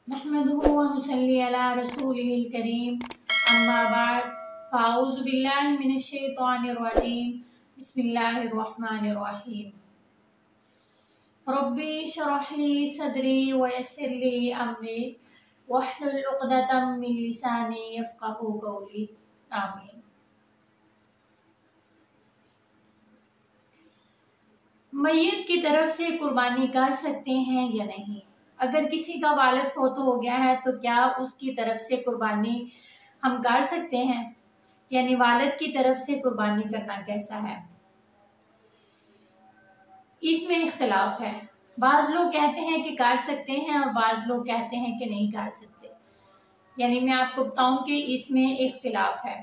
नहमदुहु व नुसल्ली अला रसूलिहिल करीम, अम्मा बाद, फ़ाऊज़ु बिल्लाहि मिनश शैतानिर रजीम, बिस्मिल्लाहिर रहमानिर रहीम। रब्बी इश्रह ली सदरी व यस्सिर ली अमरी वहलुल उक़दतम मिन लिसानी यफ़क़हू क़ौली। आमीन। मैयत की तरफ से कुर्बानी कर सकते हैं या नहीं? अगर किसी का वालिद फौत हो गया है तो क्या उसकी तरफ से कुर्बानी हम कर सकते हैं? यानी वालिद की तरफ से कुर्बानी करना कैसा है, इसमें इख्तिलाफ है। बाज़ लोग कहते हैं कि कर सकते हैं और बाज़ लोग कहते हैं कि नहीं कर सकते। यानी मैं आपको बताऊं कि इसमें इख्तिलाफ है।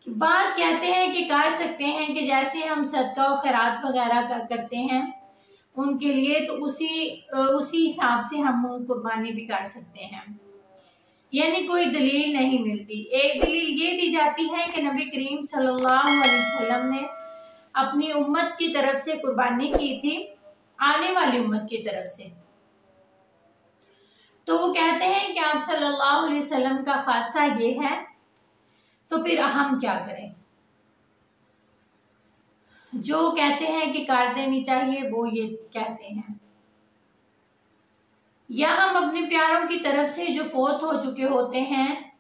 बाज़ कहते हैं कि कर सकते हैं कि जैसे हम सदका और खैरात वगैरह करते हैं उनके लिए, तो उसी हिसाब से हम कुर्बानी भी कर सकते हैं। यानी कोई दलील नहीं मिलती। एक दलील ये दी जाती है कि नबी करीम सल्लल्लाहु अलैहि वसल्लम ने अपनी उम्मत की तरफ से कुर्बानी की थी, आने वाली उम्मत की तरफ से। तो वो कहते हैं कि आप सल्लल्लाहु अलैहि वसल्लम का खासा ये है, तो फिर हम क्या करें? जो कहते हैं कि कर देनी चाहिए वो ये कहते हैं, या हम अपने प्यारों की तरफ से जो फौत हो चुके होते हैं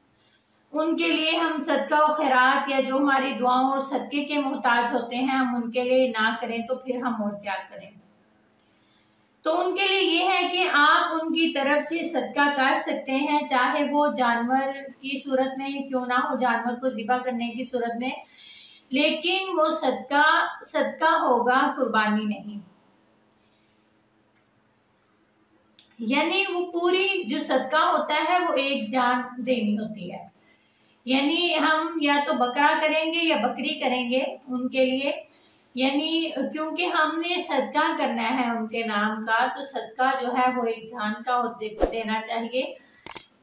उनके लिए हम सदका और खैरात या जो हमारी दुआओं और सदके के मोहताज होते हैं हम उनके लिए ना करें, तो फिर हम और क्या करें? तो उनके लिए ये है कि आप उनकी तरफ से सदका कर सकते हैं, चाहे वो जानवर की सूरत में क्यों ना हो, जानवर को ज़िबा करने की सूरत में, लेकिन वो सदका होगा, कुर्बानी नहीं। यानी वो पूरी जो सदका होता है वो एक जान देनी होती है। यानी हम या तो बकरा करेंगे या बकरी करेंगे उनके लिए, यानी क्योंकि हमने सदका करना है उनके नाम का, तो सदका जो है वो एक जान का देना चाहिए।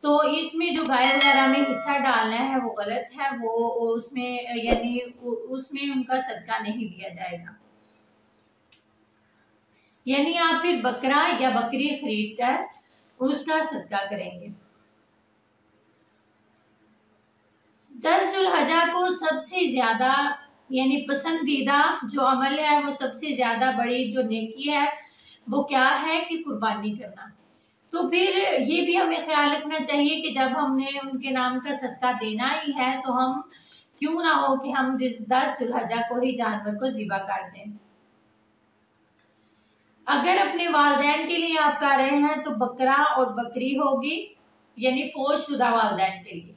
तो इसमें जो गाय वगैरह में हिस्सा डालना है वो गलत है, वो उसमें यानी उसमें उनका सदका नहीं दिया जाएगा। यानी आप फिर बकरा या बकरी खरीद कर उसका सदका करेंगे। 10 ज़ुल्हज्जा को सबसे ज्यादा यानी पसंदीदा जो अमल है, वो सबसे ज्यादा बड़ी जो नेकी है वो क्या है कि कुर्बानी करना। तो फिर ये भी हमें ख्याल रखना चाहिए कि जब हमने उनके नाम का सदका देना ही है तो हम क्यों ना हो कि हम 10 ज़ुल्हज्जा को ही जानवर को ज़िबा कर दें। अगर अपने वालिदैन के लिए आप कर रहे हैं तो बकरा और बकरी होगी, यानी फौजशुदा वालिदैन के लिए,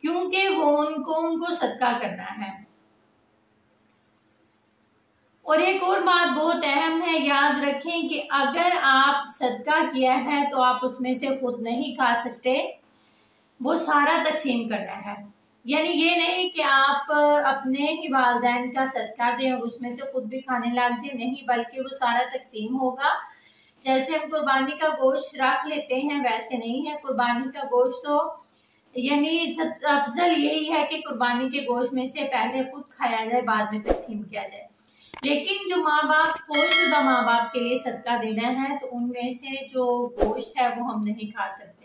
क्योंकि वो उनको सदका करना है। और एक और बात बहुत अहम है, याद रखें कि अगर आप सदका किया है तो आप उसमें से खुद नहीं खा सकते, वो सारा तकसीम करना है। यानी ये नहीं कि आप अपने ही वालिदैन का सदका दें और उसमें से खुद भी खाने लग जाए, नहीं, बल्कि वो सारा तकसीम होगा। जैसे हम कुर्बानी का गोश्त रख लेते हैं वैसे नहीं है। कुर्बानी का गोश्त तो यानी अफजल यही है कि कुर्बानी के गोश्त में से पहले खुद खाया जाए, बाद में तकसीम किया जाए। लेकिन जो माँ बाप फौजशुदा माँ बाप के लिए सदका देना है तो उनमें से जो गोश्त है वो हम नहीं खा सकते।